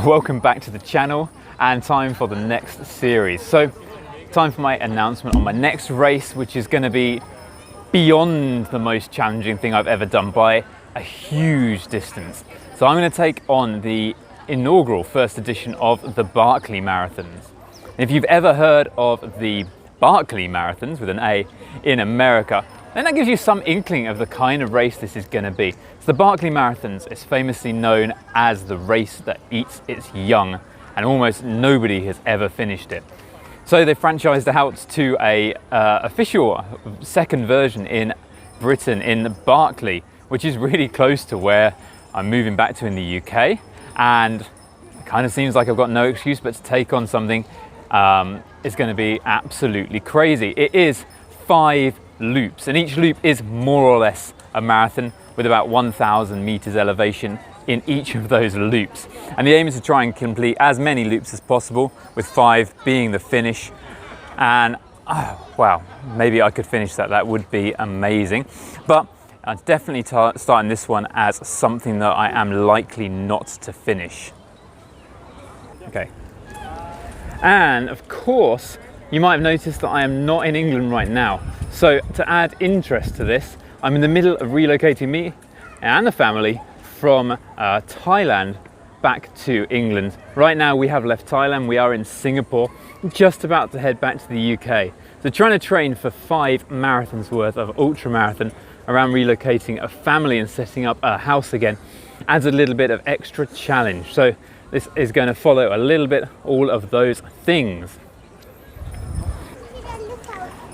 Welcome back to the channel and time for the next series. So time for my announcement on my next race, which is going to be beyond the most challenging thing I've ever done by a huge distance. So I'm going to take on the inaugural first edition of the Barkley Marathons. And if you've ever heard of the Barkley Marathons with an A in America, then that gives you some inkling of the kind of race this is going to be. So the Barkley Marathons is famously known as the race that eats its young, and almost nobody has ever finished it. So they franchised out to a official second version in Britain, in Berkeley, which is really close to where I'm moving back to in the UK. And it kind of seems like I've got no excuse but to take on something is going to be absolutely crazy. It is 5 loops, and each loop is more or less a marathon with about 1,000 meters elevation in each of those loops. And the aim is to try and complete as many loops as possible, with 5 being the finish. And wow, maybe I could finish that. That would be amazing. But I'm definitely starting this one as something that I am likely not to finish. Okay. And of course, you might have noticed that I am not in England right now. So to add interest to this, I'm in the middle of relocating me and the family from Thailand back to England. Right now we have left Thailand, we are in Singapore, just about to head back to the UK. So trying to train for 5 marathons worth of ultra marathon around relocating a family and setting up a house again adds a little bit of extra challenge. So this is going to follow a little bit all of those things.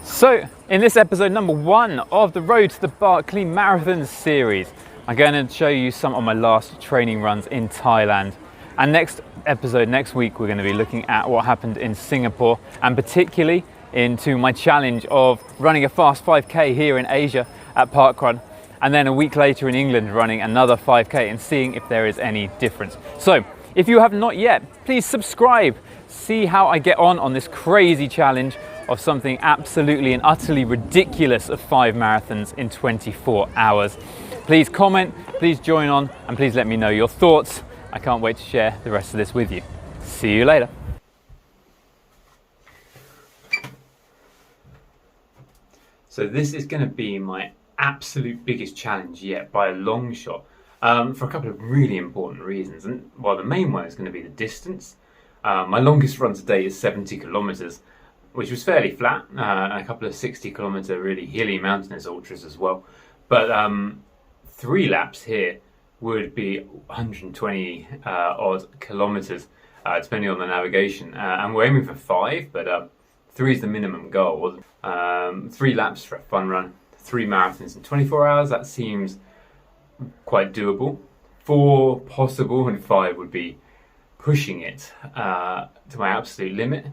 So in this episode number 1 of the Road to the Barkley Marathons series, I'm going to show you some of my last training runs in Thailand. And next episode, next week, we're going to be looking at what happened in Singapore, and particularly into my challenge of running a fast 5K here in Asia at Parkrun, and then a week later in England running another 5K and seeing if there is any difference. So if you have not yet, please subscribe, see how I get on this crazy challenge of something absolutely and utterly ridiculous of 5 marathons in 24 hours. Please comment, please join on, and please let me know your thoughts. I can't wait to share the rest of this with you. See you later. So this is going to be my absolute biggest challenge yet by a long shot, for a couple of really important reasons. And well, the main one is going to be the distance. My longest run to date is 70 kilometers, which was fairly flat, and a couple of 60-kilometer really hilly mountainous ultras as well. But 3 laps here would be 120 odd kilometers, depending on the navigation. And we're aiming for 5, but 3 is the minimum goal. 3 laps for a fun run, 3 marathons in 24 hours, that seems quite doable. 4 possible, and 5 would be pushing it to my absolute limit,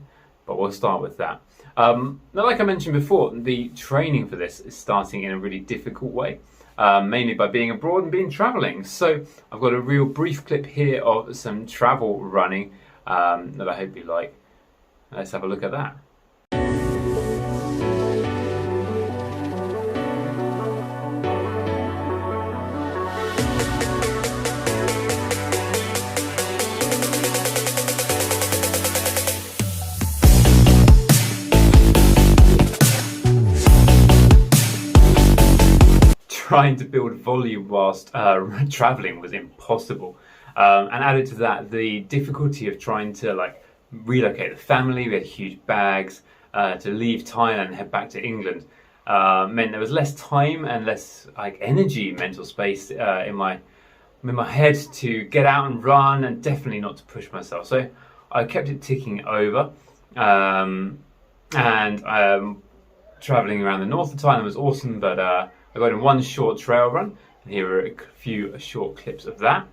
but we'll start with that. Now, like I mentioned before, the training for this is starting in a really difficult way, mainly by being abroad and being traveling. So I've got a real brief clip here of some travel running that I hope you like. Let's have a look at that. Trying to build volume whilst traveling was impossible, and added to that the difficulty of trying to relocate the family. We had huge bags to leave Thailand and head back to England. Meant there was less time and less energy, mental space in my head to get out and run, and definitely not to push myself. So I kept it ticking over, and traveling around the north of Thailand was awesome, but I got in one short trail run, and here are a few short clips of that.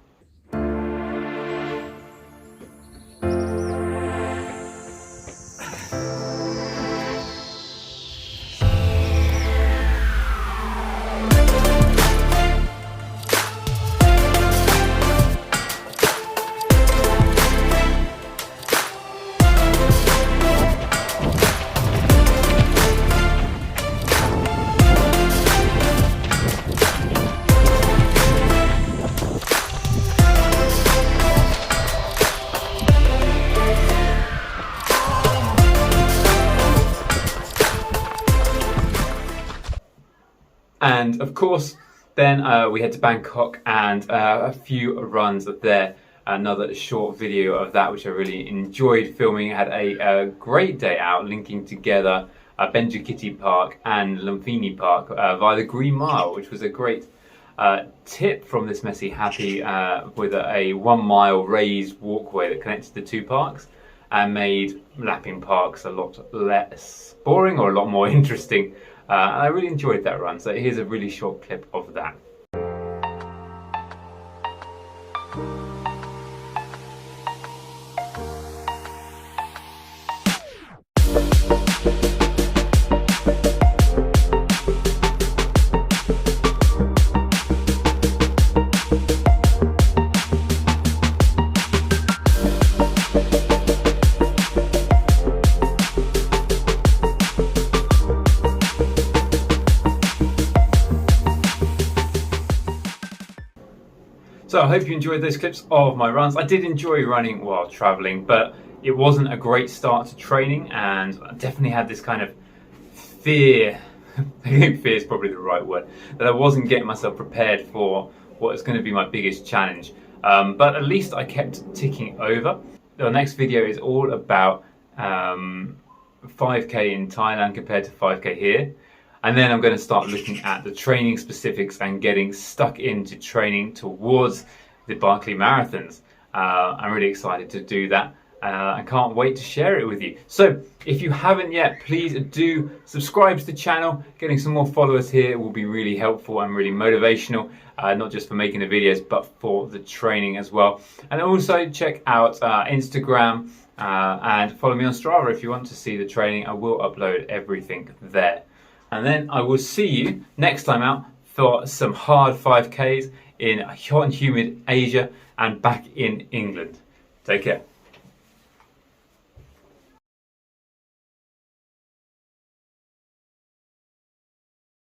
And of course, then we head to Bangkok and a few runs there. Another short video of that, which I really enjoyed filming. Had a great day out, linking together Benjikiti Park and Lumpini Park via the Green Mile, which was a great tip from this Messy Happy with a 1 mile raised walkway that connected the two parks and made lapping parks a lot less boring or a lot more interesting. I really enjoyed that run, so here's a really short clip of that. So I hope you enjoyed those clips of my runs. I did enjoy running while traveling, but it wasn't a great start to training, and I definitely had this kind of fear, I think fear is probably the right word, that I wasn't getting myself prepared for what is going to be my biggest challenge. But at least I kept ticking over. The next video is all about 5K in Thailand compared to 5K here. And then I'm going to start looking at the training specifics and getting stuck into training towards the Barkley Marathons. I'm really excited to do that. I can't wait to share it with you. So if you haven't yet, please do subscribe to the channel. Getting some more followers here will be really helpful and really motivational, not just for making the videos, but for the training as well. And also check out Instagram and follow me on Strava if you want to see the training. I will upload everything there. And then I will see you next time out for some hard 5Ks in hot and humid Asia and back in England. Take care.